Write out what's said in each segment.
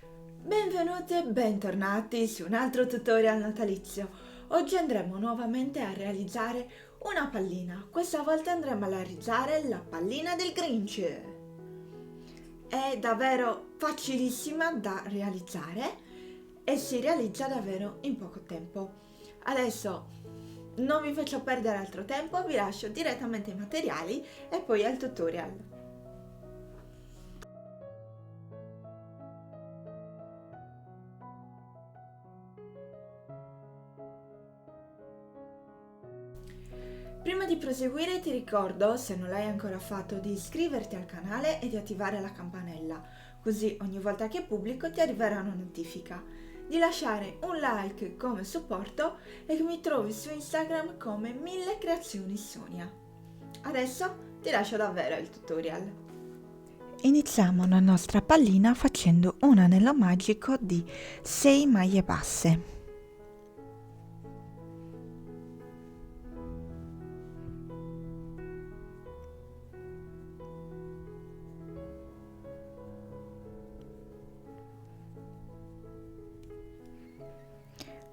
Benvenuti e bentornati su un altro tutorial natalizio. Oggi andremo nuovamente a realizzare una pallina. Questa volta andremo a realizzare la pallina del Grinch. È davvero facilissima da realizzare e si realizza davvero in poco tempo. Adesso non vi faccio perdere altro tempo, vi lascio direttamente i materiali e poi al tutorial. Prima di proseguire ti ricordo, se non l'hai ancora fatto, di iscriverti al canale e di attivare la campanella, così ogni volta che pubblico ti arriverà una notifica, di lasciare un like come supporto e che mi trovi su Instagram come 1000 creazioni Sonia. Adesso ti lascio davvero il tutorial. Iniziamo la nostra pallina facendo un anello magico di 6 maglie basse.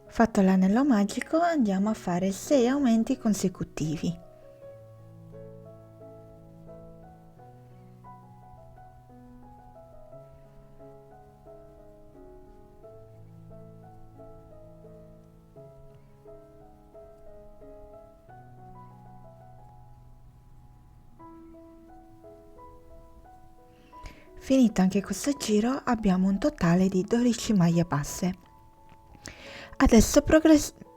Fatto l'anello magico andiamo a fare 6 aumenti consecutivi. Finito anche questo giro abbiamo un totale di 12 maglie basse. Adesso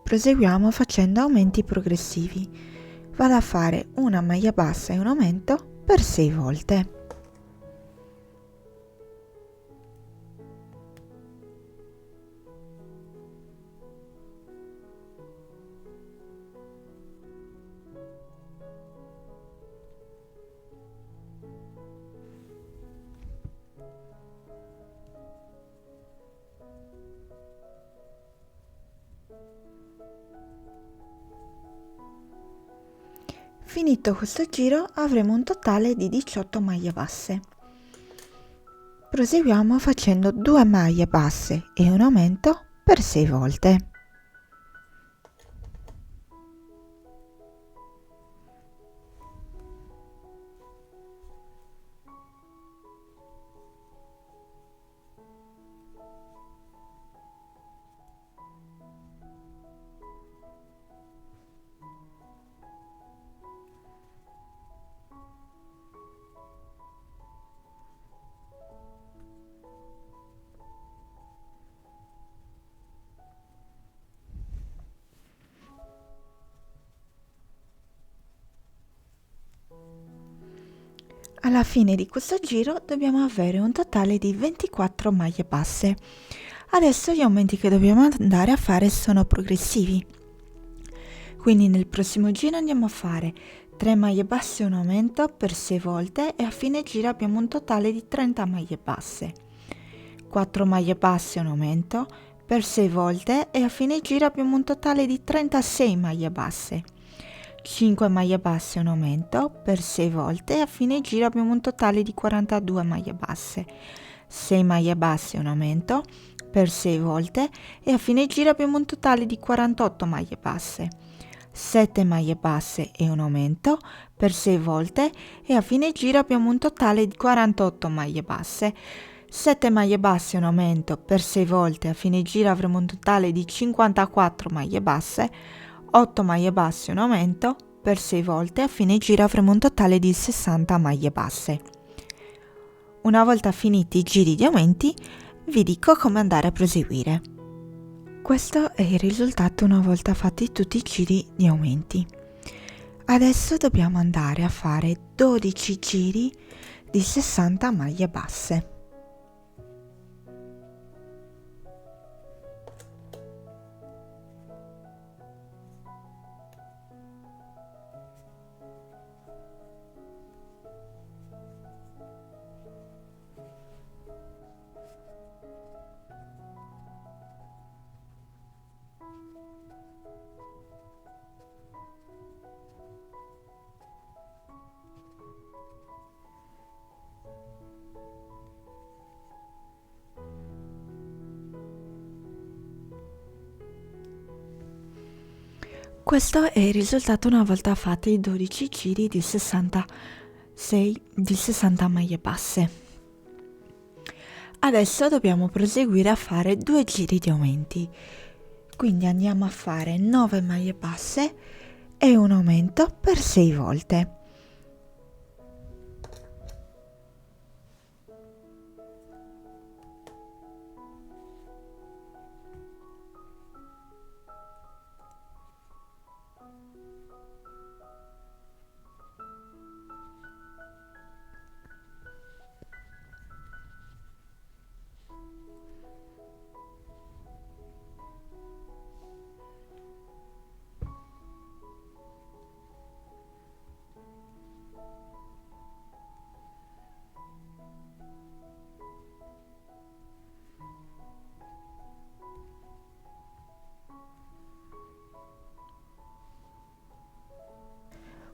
proseguiamo facendo aumenti progressivi. Vado a fare una maglia bassa e un aumento per 6 volte. Finito questo giro avremo un totale di 18 maglie basse. Proseguiamo facendo 2 maglie basse e un aumento per 6 volte. Alla fine di questo giro dobbiamo avere un totale di 24 maglie basse. Adesso gli aumenti che dobbiamo andare a fare sono progressivi. Quindi nel prossimo giro andiamo a fare 3 maglie basse e un aumento per 6 volte e a fine giro abbiamo un totale di 30 maglie basse. 4 maglie basse e un aumento per 6 volte e a fine giro abbiamo un totale di 36 maglie basse. 5 maglie basse e un aumento per 6 volte e a fine giro abbiamo un totale di 42 maglie basse. 6 maglie basse e un aumento per 6 volte e a fine giro abbiamo un totale di 48 maglie basse. 7 maglie basse e un aumento per 6 volte e a fine giro abbiamo un totale di 48 maglie basse. 7 maglie basse e un aumento per 6 volte, a fine giro avremo un totale di 54 maglie basse. 8 maglie basse e un aumento per 6 volte, a fine giro avremo un totale di 60 maglie basse. Una volta finiti i giri di aumenti, vi dico come andare a proseguire. Questo è il risultato una volta fatti tutti i giri di aumenti. Adesso dobbiamo andare a fare 12 giri di 60 maglie basse. Questo è il risultato una volta fatti i 12 giri di 60 maglie basse. Adesso dobbiamo proseguire a fare 2 giri di aumenti, quindi andiamo a fare 9 maglie basse e un aumento per 6 volte.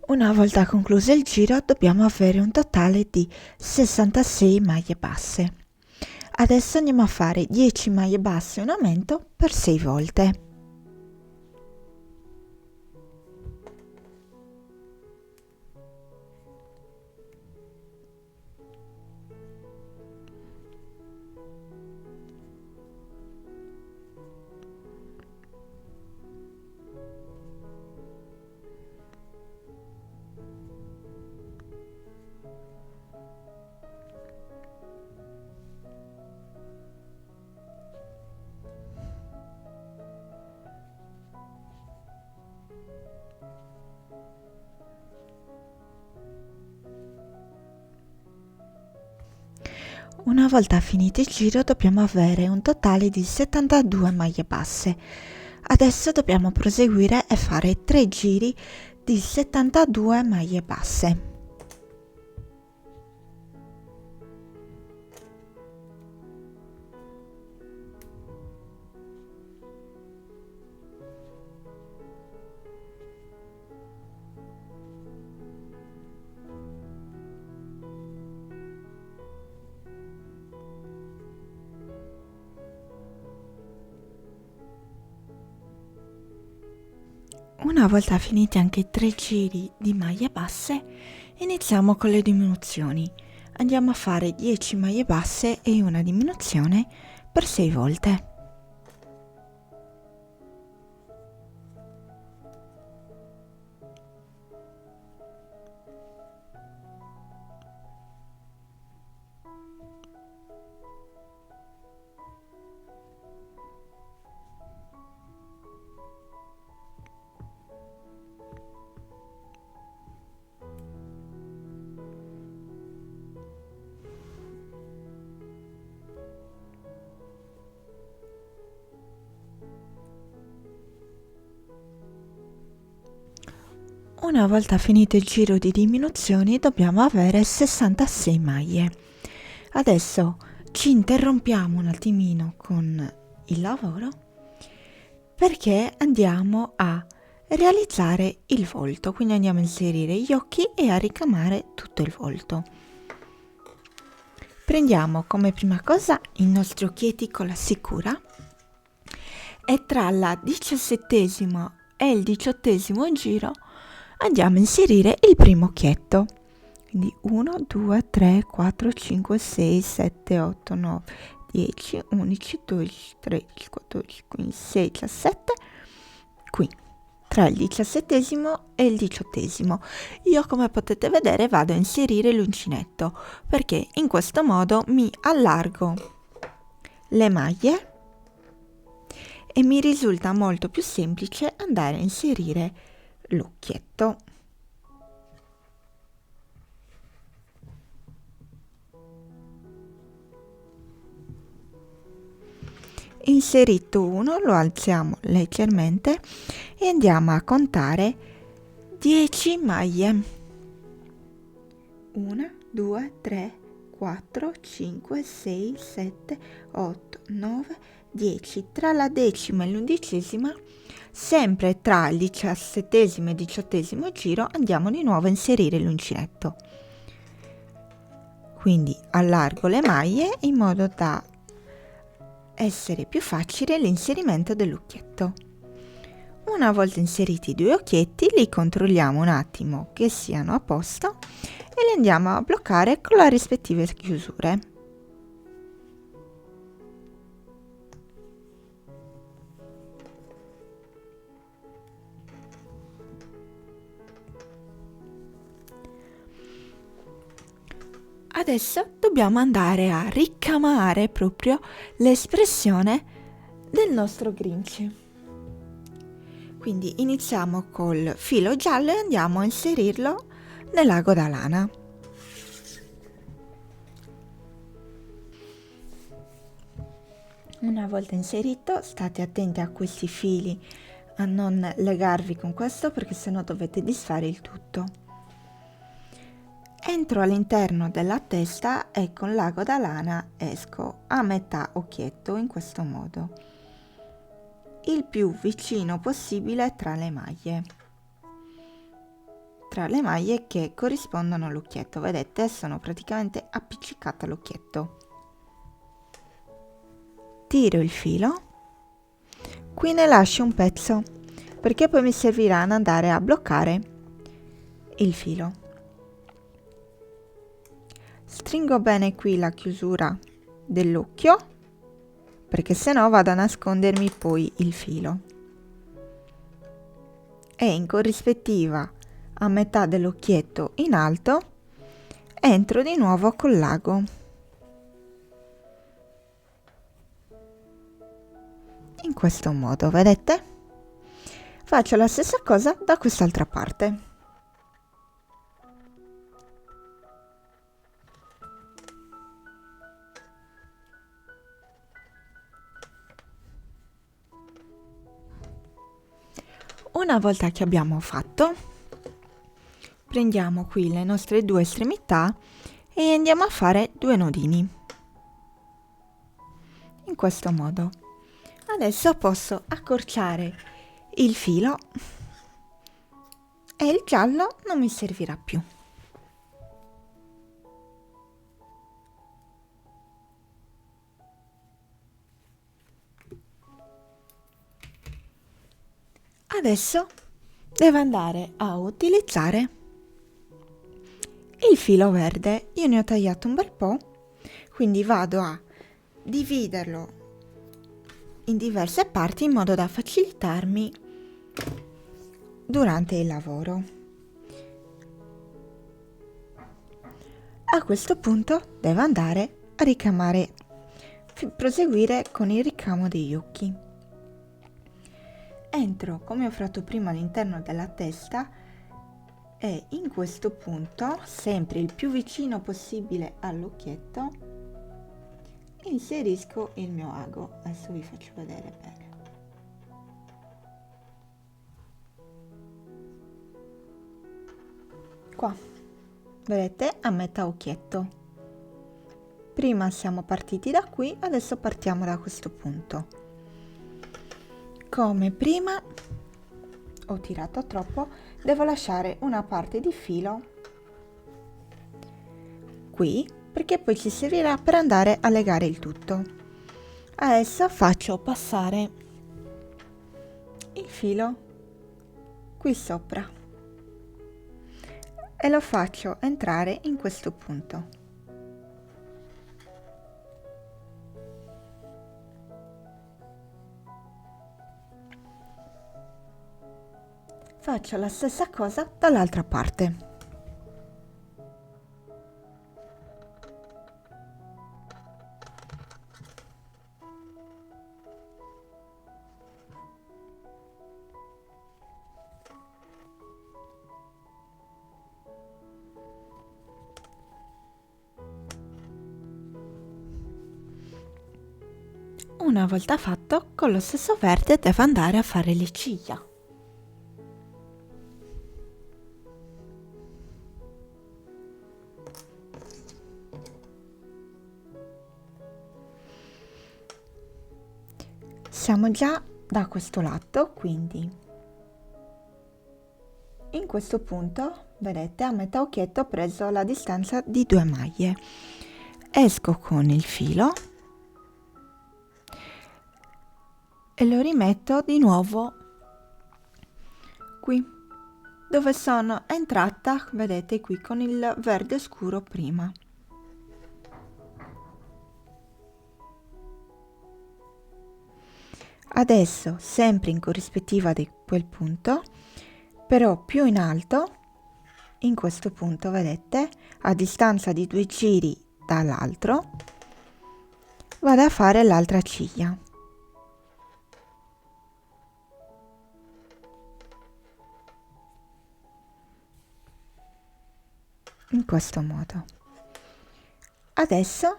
Una volta concluso il giro dobbiamo avere un totale di 66 maglie basse. Adesso andiamo a fare 10 maglie basse e un aumento per 6 volte. Una volta finito il giro dobbiamo avere un totale di 72 maglie basse. Adesso dobbiamo proseguire e fare 3 giri di 72 maglie basse. Una volta finiti anche i 3 giri di maglie basse, iniziamo con le diminuzioni. Andiamo a fare 10 maglie basse e una diminuzione per 6 volte. Una volta finito il giro di diminuzioni dobbiamo avere 66 maglie. Adesso ci interrompiamo un attimino con il lavoro perché andiamo a realizzare il volto, quindi andiamo a inserire gli occhi e a ricamare tutto il volto. Prendiamo come prima cosa i nostri occhietti con la sicura e tra la 17º e il 18º giro andiamo a inserire il primo occhietto. Quindi 1, 2, 3, 4, 5, 6, 7, 8, 9, 10, 11, 12, 13, 14, 15, 16, 17. Qui, tra il 17º e il 18º. Io, come potete vedere, vado a inserire l'uncinetto, perché in questo modo mi allargo le maglie e mi risulta molto più semplice andare a inserire l'occhietto. Inserito uno, lo alziamo leggermente e andiamo a contare 10 maglie. 1, 2, 3, 4, 5, 6, 7, 8, 9, 10. Tra la decima e l'undicesima, sempre tra il 17º e il 18º giro, andiamo di nuovo a inserire l'uncinetto. Quindi allargo le maglie in modo da essere più facile l'inserimento dell'occhietto. Una volta inseriti i 2 occhietti, li controlliamo un attimo che siano a posto e li andiamo a bloccare con le rispettive chiusure. Adesso dobbiamo andare a ricamare proprio l'espressione del nostro Grinch. Quindi iniziamo col filo giallo e andiamo a inserirlo nell'ago da lana. Una volta inserito, state attenti a questi fili, a non legarvi con questo perché sennò dovete disfare il tutto. Entro all'interno della testa e con l'ago da lana esco a metà occhietto in questo modo, il più vicino possibile tra le maglie che corrispondono all'occhietto. Vedete, sono praticamente appiccicata all'occhietto. Tiro il filo, qui ne lascio un pezzo perché poi mi servirà ad andare a bloccare il filo. Stringo bene qui la chiusura dell'occhio perché sennò vado a nascondermi poi il filo, e in corrispettiva a metà dell'occhietto in alto entro di nuovo con l'ago. In questo modo, vedete? Faccio la stessa cosa da quest'altra parte. Una volta che abbiamo fatto, prendiamo qui le nostre 2 estremità e andiamo a fare 2 nodini. In questo modo. Adesso posso accorciare il filo e il giallo non mi servirà più. Adesso devo andare a utilizzare il filo verde. Io ne ho tagliato un bel po', quindi vado a dividerlo in diverse parti in modo da facilitarmi durante il lavoro. A questo punto devo andare a ricamare, proseguire con il ricamo degli occhi. Entro, come ho fatto prima, all'interno della testa e in questo punto, sempre il più vicino possibile all'occhietto, inserisco il mio ago. Adesso vi faccio vedere bene. Qua, vedete, a metà occhietto. Prima siamo partiti da qui, adesso partiamo da questo punto. Come prima ho tirato troppo, devo lasciare una parte di filo qui perché poi ci servirà per andare a legare il tutto. Adesso faccio passare il filo qui sopra e lo faccio entrare in questo punto. Faccio la stessa cosa dall'altra parte. Una volta fatto, con lo stesso verde devo andare a fare le ciglia. Siamo già da questo lato, quindi in questo punto, vedete, a metà occhietto ho preso la distanza di 2 maglie. Esco con il filo e lo rimetto di nuovo qui, dove sono entrata, vedete qui, con il verde scuro prima. Adesso, sempre in corrispettiva di quel punto, però più in alto, in questo punto, vedete, a distanza di 2 giri dall'altro, vado a fare l'altra ciglia. In questo modo. Adesso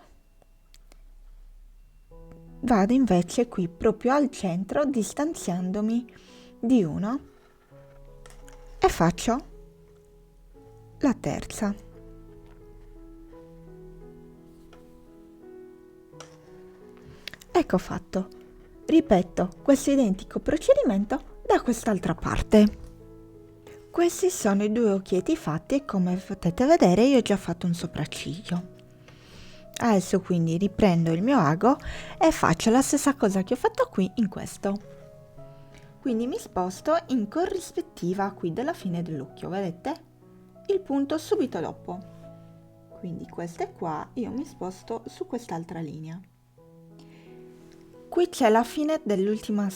vado invece qui proprio al centro, distanziandomi di 1 e faccio la terza. Ecco fatto. Ripeto questo identico procedimento da quest'altra parte. Questi sono i 2 occhietti fatti e come potete vedere io ho già fatto un sopracciglio. Adesso quindi riprendo il mio ago e faccio la stessa cosa che ho fatto qui in questo. Quindi mi sposto in corrispettiva qui della fine dell'occhio, vedete? Il punto subito dopo. Quindi questo è qua, io mi sposto su quest'altra linea. Qui c'è la fine dell'ultima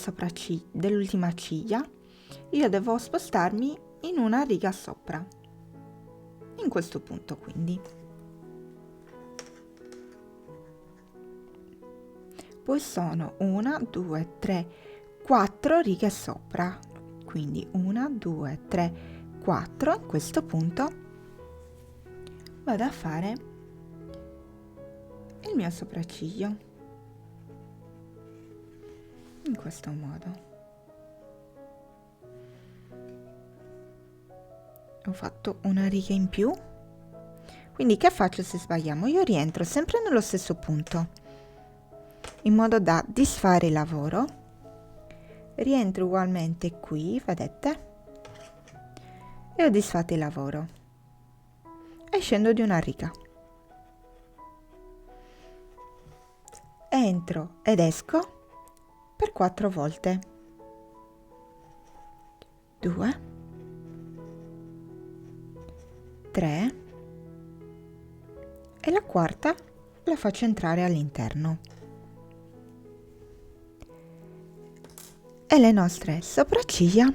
ciglia, io devo spostarmi in una riga sopra, in questo punto quindi. Poi sono 1, 2, 3, 4 righe sopra, quindi 1, 2, 3, 4, in questo punto vado a fare il mio sopracciglio, in questo modo. Ho fatto una riga in più, quindi che faccio se sbagliamo? Io rientro sempre nello stesso punto, in modo da disfare il lavoro, rientro ugualmente qui, vedete, e ho disfatto il lavoro e scendo di una riga, entro ed esco per 4 volte, 2, 3 e la quarta la faccio entrare all'interno. E le nostre sopracciglia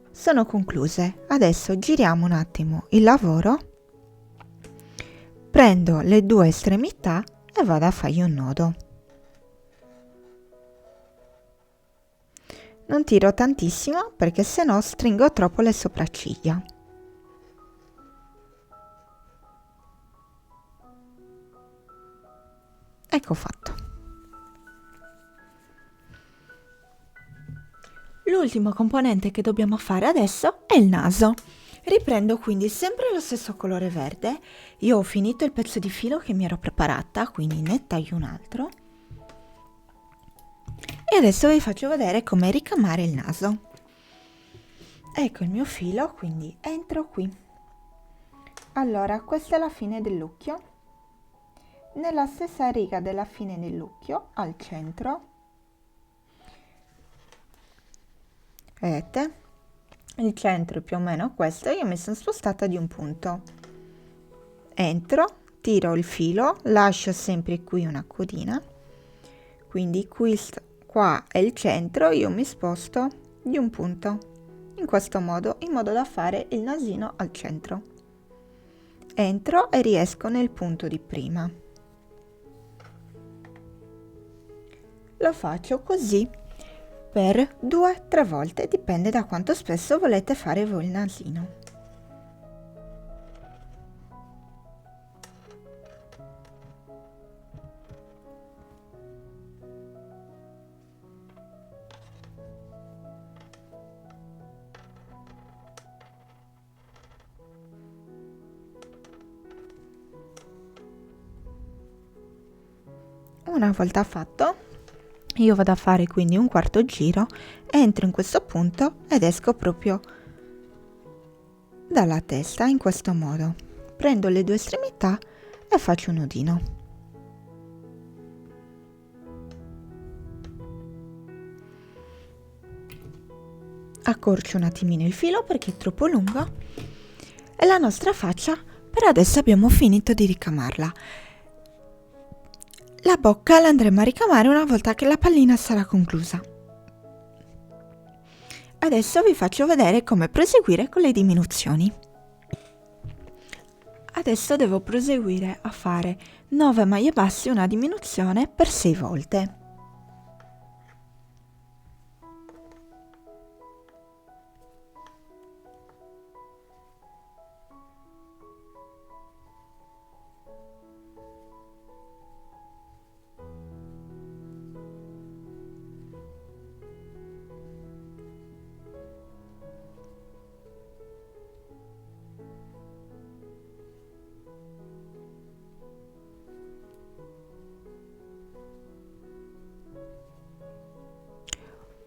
sono concluse. Adesso giriamo un attimo il lavoro, prendo le 2 estremità e vado a fargli un nodo. Non tiro tantissimo perché sennò stringo troppo le sopracciglia. Ecco fatto. L'ultimo componente che dobbiamo fare adesso è il naso. Riprendo quindi sempre lo stesso colore verde. Io ho finito il pezzo di filo che mi ero preparata, quindi ne taglio un altro. E adesso vi faccio vedere come ricamare il naso. Ecco il mio filo, quindi entro qui. Allora, questa è la fine dell'occhio. Nella stessa riga della fine dell'occhio, al centro, vedete? Il centro è più o meno questo, io mi sono spostata di un punto. Entro, tiro il filo, lascio sempre qui una codina, quindi qua è il centro, io mi sposto di un punto, in questo modo, in modo da fare il nasino al centro. Entro e riesco nel punto di prima. Lo faccio così per 2-3 volte, dipende da quanto spesso volete fare voi il nasino. Una volta fatto, io vado a fare quindi un quarto giro, entro in questo punto ed esco proprio dalla testa in questo modo. Prendo le 2 estremità e faccio un nodino. accorcio un attimino il filo perché è troppo lungo e la nostra faccia per adesso abbiamo finito di ricamarla. La bocca la andremo a ricamare una volta che la pallina sarà conclusa. Adesso vi faccio vedere come proseguire con le diminuzioni. Adesso devo proseguire a fare 9 maglie basse, una diminuzione per 6 volte.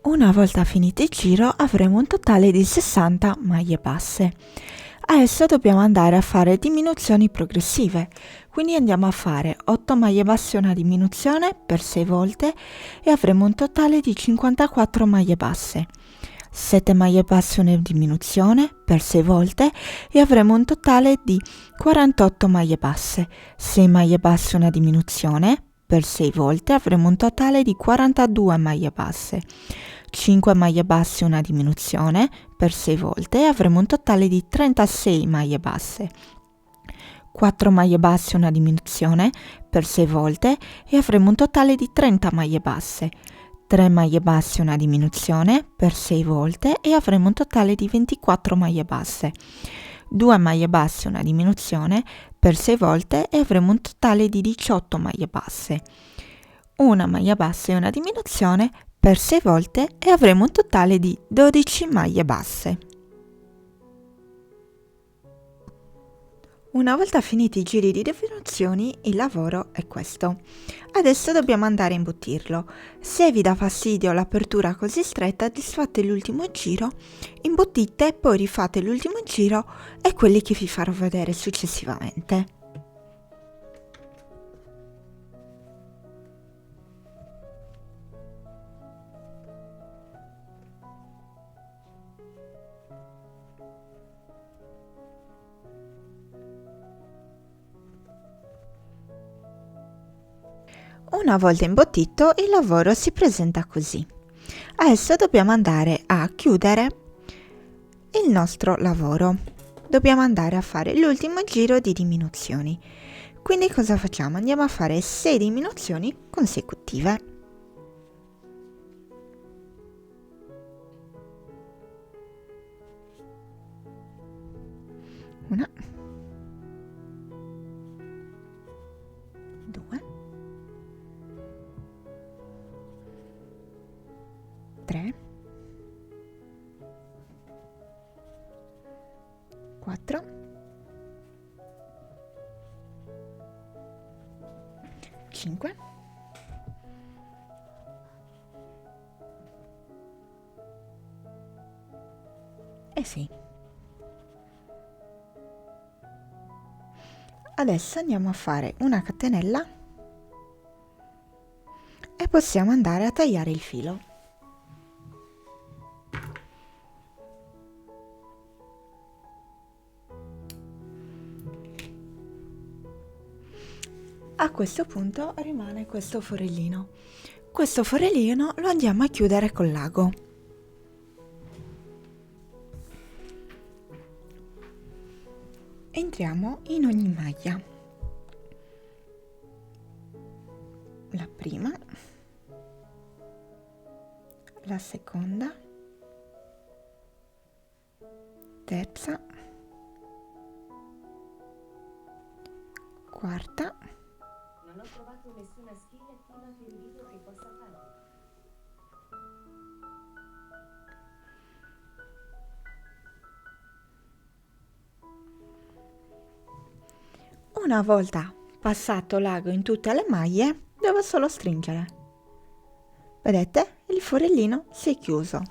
Una volta finito il giro avremo un totale di 60 maglie basse. Adesso dobbiamo andare a fare diminuzioni progressive, quindi andiamo a fare 8 maglie basse una diminuzione per 6 volte e avremo un totale di 54 maglie basse. 7 maglie basse una diminuzione per 6 volte e avremo un totale di 48 maglie basse. 6 maglie basse una diminuzione per 6 volte avremo un totale di 42 maglie basse. 5 maglie basse una diminuzione per 6 volte e avremo un totale di 36 maglie basse. 4 maglie basse una diminuzione per 6 volte e avremo un totale di 30 maglie basse. 3 maglie basse una diminuzione per 6 volte e avremo un totale di 24 maglie basse. 2 maglie basse una diminuzione per 6 volte e avremo un totale di 18 maglie basse. Una maglia bassa e una diminuzione per 6 volte e avremo un totale di 12 maglie basse. Una volta finiti i giri di diminuzioni, il lavoro è questo. Adesso dobbiamo andare a imbottirlo. Se vi dà fastidio l'apertura così stretta, disfate l'ultimo giro, imbottite e poi rifate l'ultimo giro e quelli che vi farò vedere successivamente. Una volta imbottito, il lavoro si presenta così. Adesso dobbiamo andare a chiudere il nostro lavoro. Dobbiamo andare a fare l'ultimo giro di diminuzioni. Quindi cosa facciamo? Andiamo a fare 6 diminuzioni consecutive. Una, 2, 3, 4, 5, 6. Adesso andiamo a fare una catenella e possiamo andare a tagliare il filo. A questo punto rimane questo forellino. Questo forellino lo andiamo a chiudere col l'ago. Entriamo in ogni maglia. La prima, la seconda, terza, quarta. Non ho trovato nessuna skill attiva per il video che possa fare. Una volta passato l'ago in tutte le maglie, devo solo stringere. Vedete? Il forellino si è chiuso.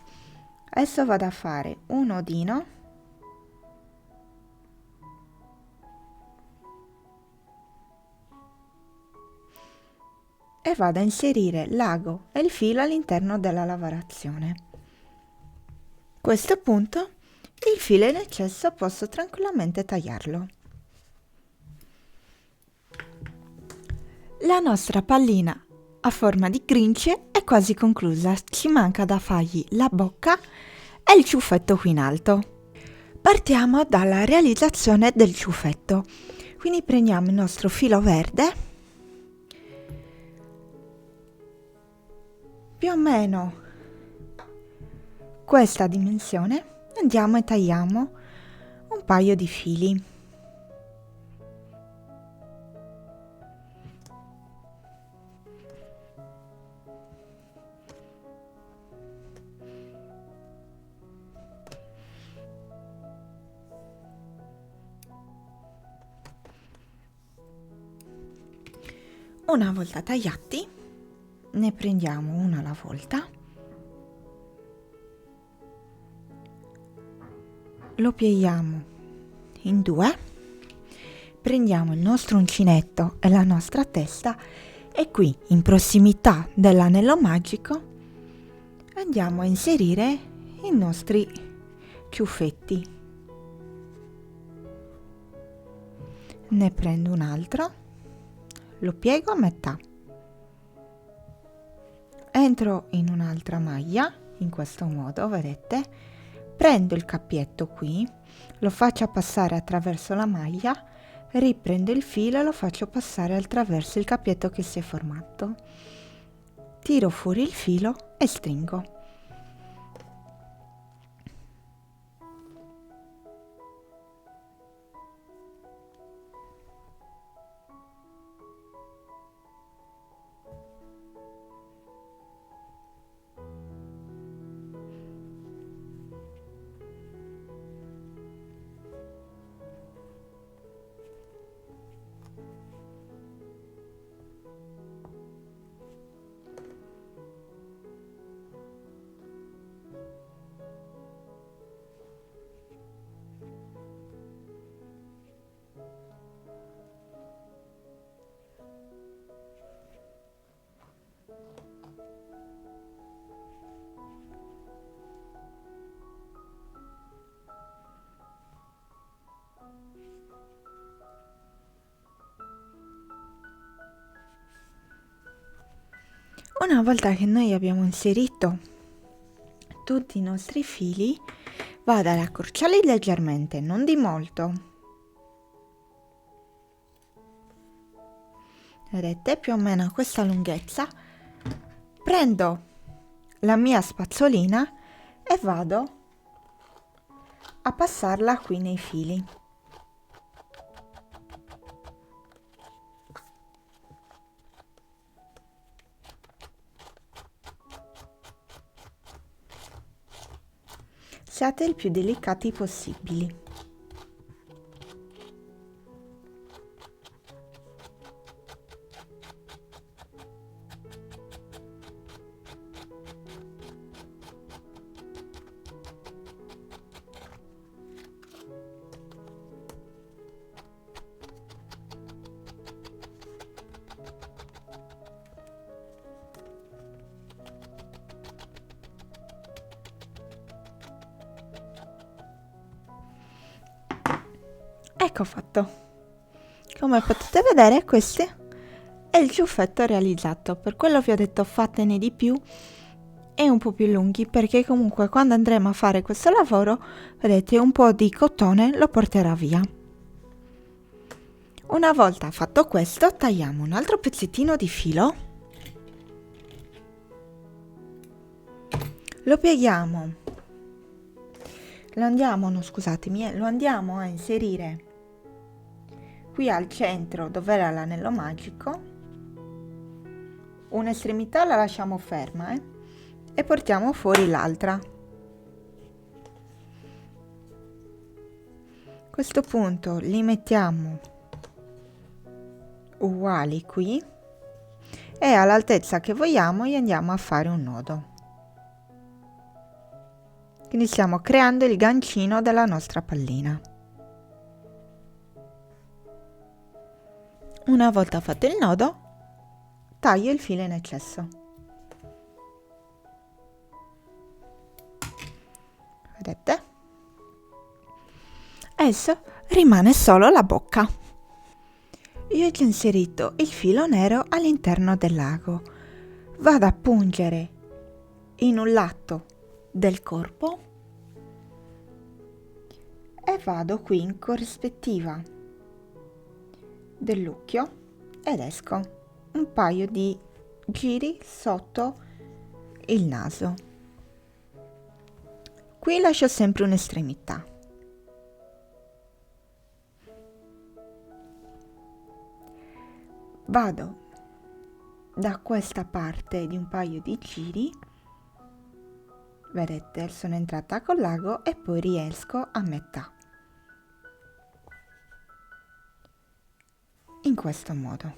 Adesso vado a fare un nodino e vado a inserire l'ago e il filo all'interno della lavorazione. questo punto il filo in eccesso posso tranquillamente tagliarlo. La nostra pallina a forma di grince è quasi conclusa, ci manca da fargli la bocca e il ciuffetto qui in alto. Partiamo dalla realizzazione del ciuffetto, quindi prendiamo il nostro filo verde, più o meno questa dimensione, andiamo e tagliamo un paio di fili. Una volta tagliati, ne prendiamo uno alla volta, lo pieghiamo in due, prendiamo il nostro uncinetto e la nostra testa e qui in prossimità dell'anello magico andiamo a inserire i nostri ciuffetti. Ne prendo un altro, lo piego a metà, entro in un'altra maglia in questo modo, vedete, prendo il cappietto qui, lo faccio passare attraverso la maglia, riprendo il filo e lo faccio passare attraverso il cappietto che si è formato, tiro fuori il filo e stringo. Una volta che noi abbiamo inserito tutti i nostri fili, vado ad accorciarli leggermente, non di molto. Vedete, più o meno a questa lunghezza. Prendo la mia spazzolina e vado a passarla qui nei fili. Siate il più delicati possibili. Ecco fatto. Come potete vedere, questo è il ciuffetto realizzato. Per quello vi ho detto fatene di più e un po' più lunghi, perché comunque quando andremo a fare questo lavoro, vedete, un po' di cotone lo porterà via. Una volta fatto questo, tagliamo un altro pezzettino di filo, lo pieghiamo, lo andiamo a inserire qui al centro dove era l'anello magico, un'estremità la lasciamo ferma e portiamo fuori l'altra. A questo punto li mettiamo uguali qui e all'altezza che vogliamo gli andiamo a fare un nodo. Quindi stiamo creando il gancino della nostra pallina. Una volta fatto il nodo, taglio il filo in eccesso. vedete? Adesso rimane solo la bocca. Io ho già inserito il filo nero all'interno del lago. Vado a pungere in un lato del corpo e vado qui in corrispettiva dell'occhio ed esco un paio di giri sotto il naso. Qui lascio sempre un'estremità. Vado da questa parte di un paio di giri, vedete, sono entrata col lago e poi riesco a metà. In questo modo.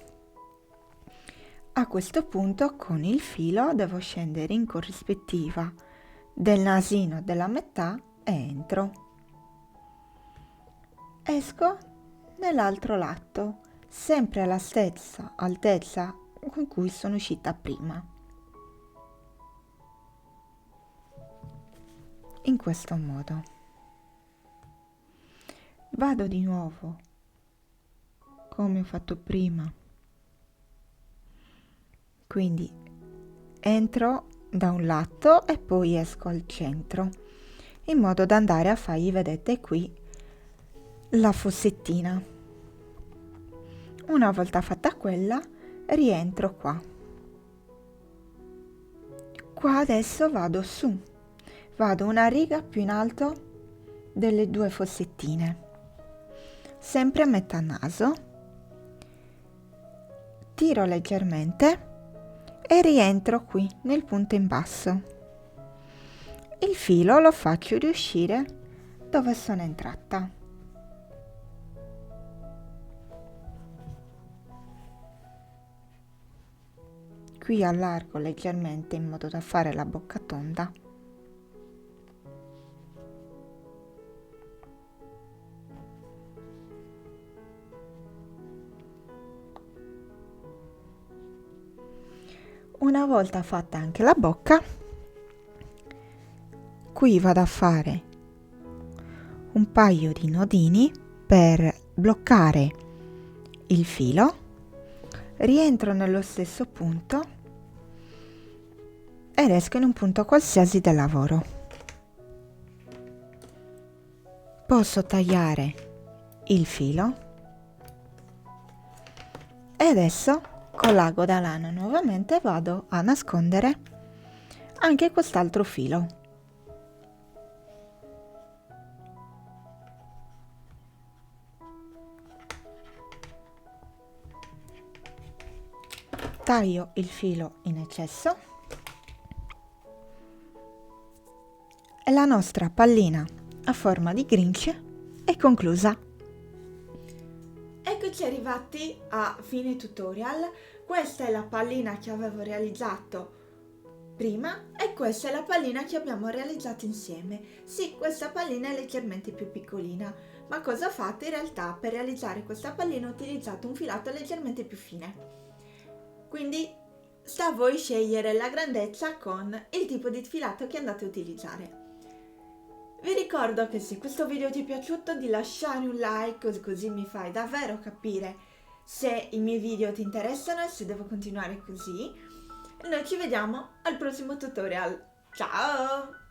A questo punto con il filo devo scendere in corrispettiva del nasino della metà e entro. Esco nell'altro lato, sempre alla stessa altezza con cui sono uscita prima. In questo modo. Vado di nuovo come ho fatto prima. Quindi entro da un lato e poi esco al centro, in modo da andare a fargli, vedete qui, la fossettina. Una volta fatta quella, rientro qua. Qua adesso vado su, vado una riga più in alto delle due fossettine, sempre a metà naso, tiro leggermente e rientro qui nel punto in basso. Il filo lo faccio riuscire dove sono entrata. Qui allargo leggermente in modo da fare la bocca tonda. Una volta fatta anche la bocca, qui vado a fare un paio di nodini per bloccare il filo, rientro nello stesso punto ed esco in un punto qualsiasi del lavoro. Posso tagliare il filo e adesso con l'ago da lana nuovamente vado a nascondere anche quest'altro filo. Taglio il filo in eccesso e la nostra pallina a forma di Grinch è conclusa. Eccoci arrivati a fine tutorial. Questa è la pallina che avevo realizzato prima e questa è la pallina che abbiamo realizzato insieme. Sì, questa pallina è leggermente più piccolina, ma cosa ho fatto? In realtà per realizzare questa pallina ho utilizzato un filato leggermente più fine. Quindi sta a voi scegliere la grandezza con il tipo di filato che andate a utilizzare. Vi ricordo che se questo video ti è piaciuto di lasciare un like, così mi fai davvero capire se i miei video ti interessano e se devo continuare così. Noi ci vediamo al prossimo tutorial. Ciao!